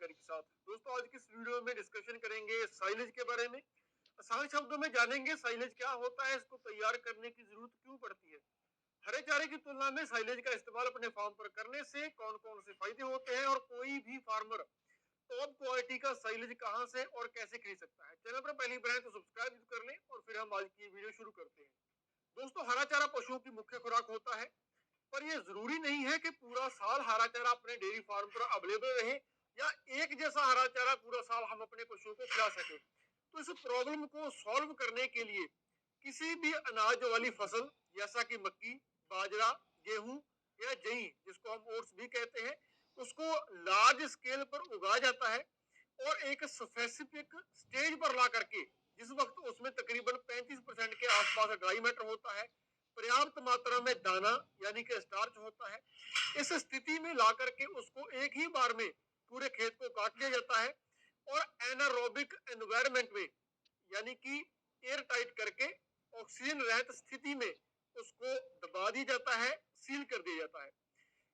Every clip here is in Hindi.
जानकारी के साथ। दोस्तों आज की इस वीडियो में डिस्कशन करेंगे साइलेज के बारे में। आसान शब्दों में जानेंगे साइलेज क्या होता है, इसको तैयार करने की जरूरत क्यों पड़ती है। हरे चारे की तुलना में साइलेज का इस्तेमाल अपने फार्म पर करने से कौन कौन से फायदे होते हैं और कोई भी फार्मर टॉप क्वालिटी का साइलेज कहां से और कैसे खरीद सकता है। चैनल पर पहली बार है तो सब्सक्राइब कर लें और फिर हम आज की वीडियो शुरू करते हैं। दोस्तों हरा चारा पशुओं की मुख्य खुराक होता है, पर यह जरूरी नहीं है कि पूरा साल हरा चारा अपने डेयरी फार्म पर अवेलेबल रहे या एक जैसा हरा चारा पूरा साल हम अपने पशुओं को खिला सके। तो इस प्रॉब्लम को सॉल्व करने के लिए किसी भी अनाज वाली फसल जैसा कि मक्की, बाजरा, गेहूं या जई जिसको हम ओट्स भी कहते हैं, उसको लार्ज स्केल पर उगाया जाता है और एक स्पेसिफिक स्टेज पर ला करके जिस वक्त उसमें तकरीबन 35% के आसपास ड्राई मैटर होता है, पर्याप्त मात्रा में दाना यानी कि स्टार्च होता है, इस स्थिति में ला करके उसको एक ही बार में पूरे खेत को काट लिया जाता है और एनारोबिक एनवायरनमेंट में यानी कि एयर टाइट करके ऑक्सीजन रहित स्थिति में उसको दबा दिया जाता है, सील कर दिया जाता है।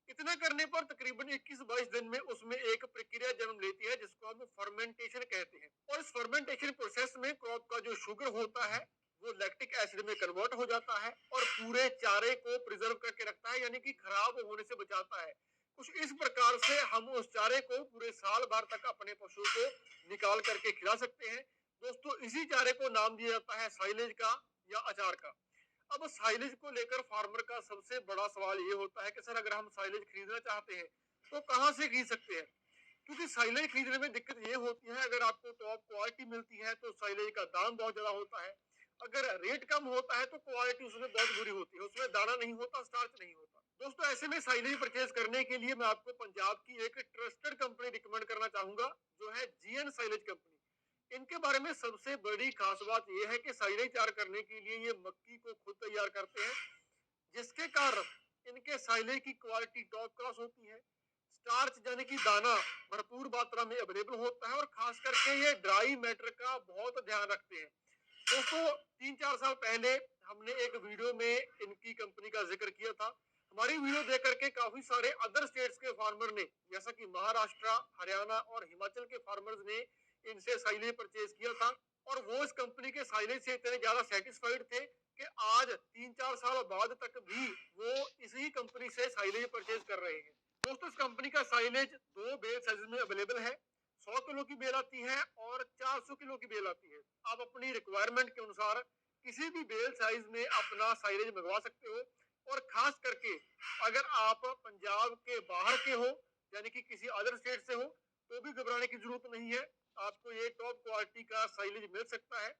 इतना करने पर तकरीबन 21-22 दिन में उसमें एक प्रक्रिया जन्म लेती है जिसको हम फर्मेंटेशन कहते हैं। और इस फर्मेंटेशन प्रोसेस में क्रॉप का जो शुगर होता है वो लैक्टिक एसिड में कन्वर्ट हो जाता है और पूरे चारे को प्रिजर्व करके रखता है, यानी कि खराब होने से बचाता है। कुछ इस प्रकार से हम उस चारे को पूरे साल भर तक अपने पशु को निकाल करके खिला सकते हैं। दोस्तों इसी चारे को नाम दिया जाता है साइलेज का या अचार का। अब साइलेज को लेकर फार्मर का सबसे बड़ा सवाल ये होता है कि सर अगर हम साइलेज खरीदना चाहते हैं तो कहाँ से खरीद सकते हैं। क्योंकि साइलेज खरीदने में दिक्कत ये होती है, अगर आपको टॉप क्वालिटी मिलती है तो साइलेज का दाम बहुत ज्यादा होता है, अगर रेट कम होता है तो क्वालिटी उसमें बहुत बुरी होती है, उसमें दाना नहीं होता, स्टार्च नहीं होता। दोस्तों ऐसे में साइलेज परचेज करने के लिए मैं आपको पंजाब की एक ट्रस्टेड कंपनी रिकमेंड करना चाहूंगा जो है जीएन साइलेज कंपनी। इनके बारे में सबसे बड़ी खास बात यह है कि साइलेज तैयार करने के लिए ये मक्की को खुद तैयार करते हैं, जिसके कारण इनके साइलेज की क्वालिटी टॉप क्लास होती है। स्टार्च यानी कि दाना भरपूर मात्रा में अवेलेबल होता है और खास करके ये ड्राई मैटर का बहुत ध्यान रखते हैं। दोस्तों 3-4 साल पहले हमने एक वीडियो में इनकी कंपनी का जिक्र किया था। हमारी वीडियो देख करके काफी सारे अदर स्टेट्स के फार्मर ने जैसा कि महाराष्ट्र, हरियाणा और हिमाचल के फार्मर्स ने इनसे साइलेज परचेज किया था और वो इस कंपनी के साइलेज से इतने ज्यादा सेटिस्फाइड थे कि आज 3-4 साल बाद तक भी वो इसी कंपनी से साइलेज परचेज कर रहे हैं। दोस्तों इस कंपनी का साइलेज 2 बेल साइज में अवेलेबल है। 100 किलो की बेल आती है और 400 किलो की बेल आती है। आप अपनी रिक्वायरमेंट के अनुसार किसी भी बेल साइज में अपना साइलेज मंगवा सकते हो। और खास करके अगर आप पंजाब के बाहर के हो यानी कि किसी अदर स्टेट से हो तो भी घबराने की जरूरत नहीं है, आपको ये टॉप क्वालिटी का साइलेज मिल सकता है।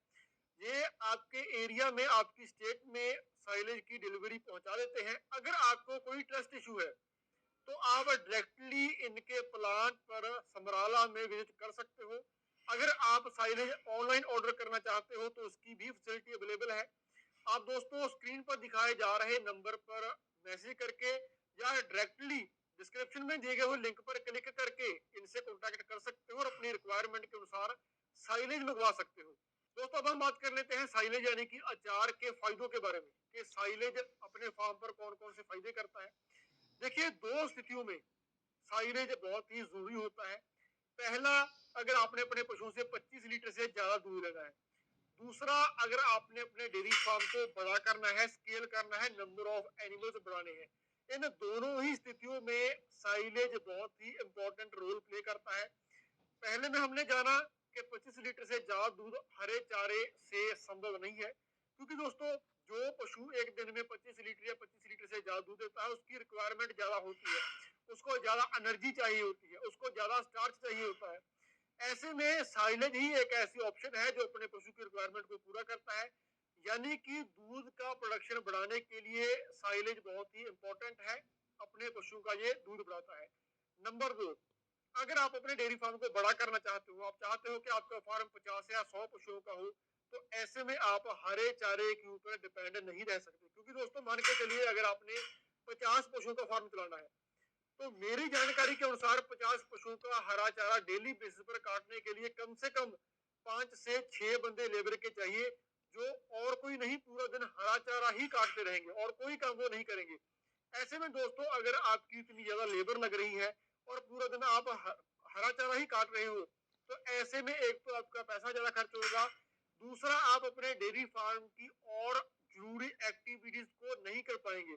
ये आपके एरिया में, आपकी स्टेट में साइलेज की डिलीवरी पहुंचा देते हैं। अगर आपको कोई ट्रस्ट इशू है तो आप डायरेक्टली इनके प्लांट पर समराला में विजिट कर सकते हो। अगर आप साइलेज ऑनलाइन ऑर्डर करना चाहते हो तो उसकी भी फैसिलिटी अवेलेबल है। आप दोस्तों स्क्रीन पर दिखाए जा रहे नंबर पर मैसेज करके या डायरेक्टली डिस्क्रिप्शन में दिए गए हुए लिंक पर क्लिक करके इनसे कॉन्टैक्ट कर सकते हो और अपनी रिक्वायरमेंट के अनुसार साइलेज मंगवा सकते हो। दोस्तों अब हम बात कर लेते हैं साइलेज यानी कि अचार के फायदों के बारे में कि साइलेज अपने फार्म पर कौन कौन से फायदे करता है। देखिए 2 स्थितियों में साइलेज बहुत ही जरूरी होता है। पहला, अगर आपने अपने पशुओं से 25 लीटर से ज्यादा दूध लेना है। दूसरा, अगर आपने अपने डेयरी फार्म को बड़ा करना है, स्केल करना है, नंबर ऑफ एनिमल्स बढ़ाने हैं। इन दोनों ही स्थितियों में साइलेज बहुत ही इंपॉर्टेंट रोल प्ले करता है। पहले में हमने जाना कि 25 लीटर से ज्यादा दूध हरे चारे से संभव नहीं है, क्योंकि दोस्तों जो पशु एक दिन में 25 लीटर या 25 लीटर से ज्यादा दूध देता है उसकी रिक्वायरमेंट ज्यादा होती है, उसको ज्यादा एनर्जी चाहिए होती है, उसको ज्यादा स्टार्च चाहिए होता है। ऐसे में साइलेज ही एक ऐसी ऑप्शन है जो अपने पशु की रिक्वायरमेंट को पूरा करता है। यानी कि दूध का प्रोडक्शन बढ़ाने के लिए साइलेज बहुत ही इंपॉर्टेंट है, अपने पशु का ये दूध बढ़ाता है। नंबर 2, अगर आप अपने डेयरी फार्म को बड़ा करना चाहते हो, आप चाहते हो कि आपका फार्म 50 या 100 पशुओं का हो, तो ऐसे में आप हरे चारे के ऊपर डिपेंड नहीं रह सकते। क्योंकि दोस्तों मान के चलिए अगर आपने 50 पशुओं का फार्म चलाना है तो मेरी जानकारी के अनुसार 50 पशुओं का हरा चारा डेली बेसिस पर काटने के लिए कम से कम 5 से 6 बंदे लेबर के चाहिए, जो और कोई नहीं पूरा दिन हरा चारा ही काटते रहेंगे और कोई काम वो नहीं करेंगे। ऐसे में दोस्तों अगर आपकी इतनी ज्यादा लेबर लग रही है और पूरा दिन आप हरा चारा ही काट रहे हो, तो ऐसे में एक तो आपका पैसा ज्यादा खर्च होगा, दूसरा आप अपने डेयरी फार्म की और जरूरी एक्टिविटीज को नहीं कर पाएंगे।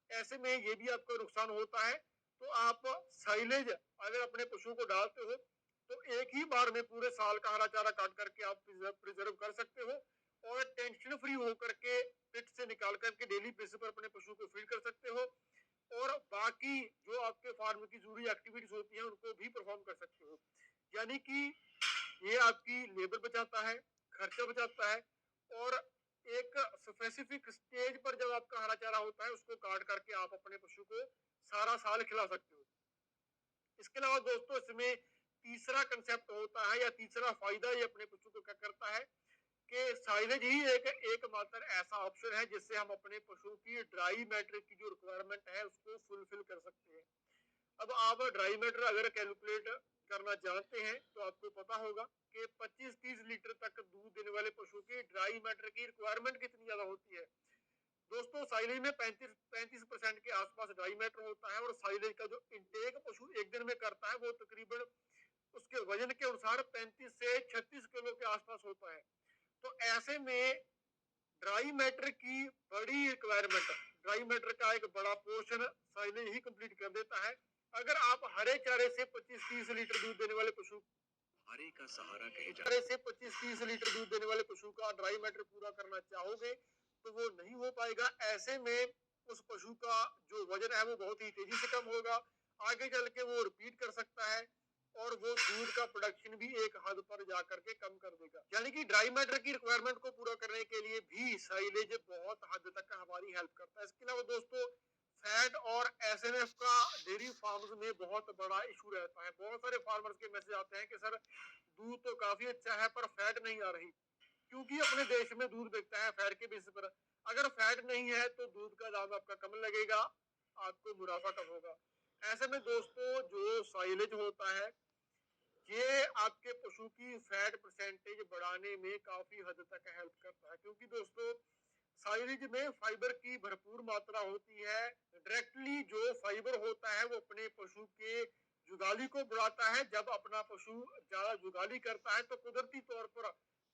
ऐसे में ये भी आपका नुकसान होता है। तो आप साइलेज अगर अपने पशु को डालते हो तो एक ही बार में पूरे साल का हरा चारा काट करके आप प्रिजर्व कर सकते हो और टेंशन फ्री होकर के पिट से निकाल करके डेली बेसिस पर अपने पशु को फीड कर सकते हो और बाकी जो आपके फार्म की जरूरी एक्टिविटीज होती है उनको भी परफॉर्म कर सकते हो। यानी कि ये आपकी लेबर बचाता है, खर्चा बचाता है और एक स्पेसिफिक स्टेज पर जब आपका हरा चारा होता है उसको काट करके आप अपने पशु को सारा साल खिला सकते हो। इसके अलावा दोस्तों इसमें तीसरा कंसेप्ट होता है या तीसरा फायदा ये अपने पशु को क्या करता है कि साइलेज ही एक एकमात्र ऐसा ऑप्शन है जिससे हम अपने पशु की ड्राई मैटर की जो रिक्वायरमेंट है उसको फुलफिल कर सकते हैं। अब आप ड्राई मैटर अगर कैलकुलेट करना जानते हैं तो आपको पता होगा कि 25-30 लीटर तक दूध देने वाले पशु की ड्राई मैटर की रिक्वायरमेंट कितनी ज्यादा होती है। दोस्तों साइलेज में 35% के आसपास ड्राई मैटर होता है और साइलेज का जो इंटेक पशु एक दिन में करता है वो तकरीबन उसके वजन के अनुसार 35 से 36 किलो के आसपास होता है। तो ऐसे में ड्राई मैटर की बड़ी रिक्वायरमेंट, ड्राई मैटर का एक बड़ा पोर्शन साइलेज ही कंप्लीट कर देता है। अगर आप हरे चारे से 25-30 लीटर दूध देने वाले पशु हरे का सहारा कहे जाते से 25-30 लीटर दूध देने वाले पशु का ड्राई मैटर पूरा करना चाहोगे तो वो नहीं हो पाएगा। ऐसे में उस पशु का जो वजन है वो बहुत ही तेजी से कम होगा, आगे चल के वो रिपीट कर सकता है और वो दूध का प्रोडक्शन भी एक हद पर जाकर के कम कर देगा। यानी कि ड्राई मैटर की रिक्वायरमेंट को पूरा करने के लिए भी साइलेज बहुत हद तक हमारी हेल्प करता है। इसके अलावा दोस्तों फैट और एसएनएफ का डेयरी फार्म्स में बहुत बड़ा इशू रहता है। बहुत सारे फार्मर्स के मैसेज आते हैं कि सर दूध तो काफी अच्छा है पर फैट नहीं आ रही, क्योंकि अपने देश में दूध बिकता है फैट के बेसिस पर। अगर फैट नहीं है तो दूध का दाम आपका कम लगेगा, आपको मुनाफा कम होगा। ऐसे में दोस्तों जो साइलेज होता है ये आपके पशु की फैट परसेंटेज बढ़ाने में काफी हद तक हेल्प करता है, क्योंकि दोस्तों साइलेज में फाइबर की भरपूर मात्रा होती है। डायरेक्टली जो फाइबर होता है वो अपने पशु के जुगाली को बढ़ाता है। जब अपना पशु ज्यादा जुगाली करता है तो कुदरती तौर पर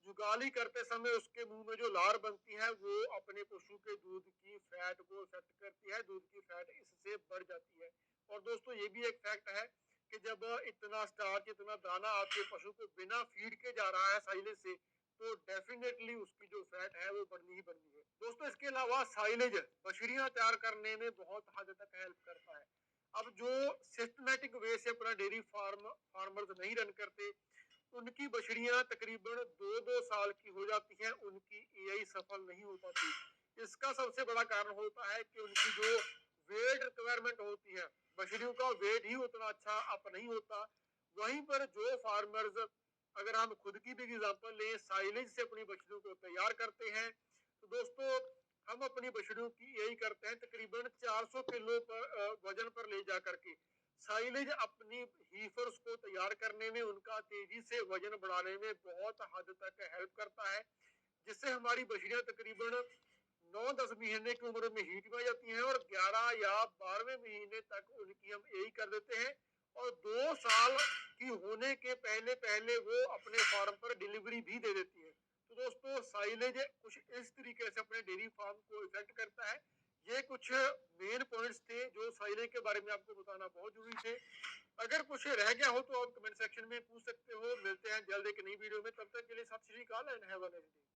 जुगाली करते समय उसके मुंह में जो लार बनती है वो अपने पशु के दूध की फैट को इफेक्ट करती है, दूध की फैट इससे बढ़ जाती है। और दोस्तों ये भी एक फैक्ट है कि जब इतना स्टार्च इतना दाना आपके पशु को बिना फीड के जा रहा है साइलेज से तो डेफिनेटली उसकी जो फैट है वो बढ़नी ही बढ़नी है। दोस्तों इसके अलावा साइलेज बछड़ियां तैयार करने में बहुत हद तक हेल्प करता है। अब जो सिस्टमेटिक वे से अपना डेयरी फार्मर्स नहीं रन करते उनकी बछड़ियां तकरीबन 2-2 साल की हो जाती हैं, उनकी एआई सफल नहीं हो पाती। इसका सबसे बड़ा कारण होता है कि उनकी जो वेट रिक्वायरमेंट होती है, बछड़ियों का वेट ही उतना अच्छा अप नहीं होता। वहीं पर जो फार्मर्स, अगर हम खुद की भी एग्जांपल लें, साइलेज से अपनी बछड़ियों को तैयार करते हैं तो दोस्तों हम अपनी बछड़ियों की यही करते हैं तकरीबन 400 किलो पर वजन पर ले जा करके साइलेज अपनी हीफर्स को तैयार करने में, उनका तेजी से वजन बढ़ाने में बहुत हद तक हेल्प करता है, जिससे हमारी बछड़ियां तकरीबन 9-10 महीने की उम्र में हीट में आ जाती हैं और 11 या 12वें महीने तक उनकी हम यही कर देते हैं और 2 साल की होने के पहले पहले वो अपने फार्म पर डिलीवरी भी दे देती है। तो दोस्तों साइलेज कुछ इस तरीके से अपने डेयरी फार्म को इफेक्ट करता है। ये कुछ मेन पॉइंट्स थे जो साइलेज के बारे में आपको बताना बहुत जरूरी थे। अगर कुछ रह गया हो तो आप कमेंट सेक्शन में पूछ सकते हो। मिलते हैं जल्द एक नई वीडियो में, तब तक के लिए सत श्री अकाल and have a nice day.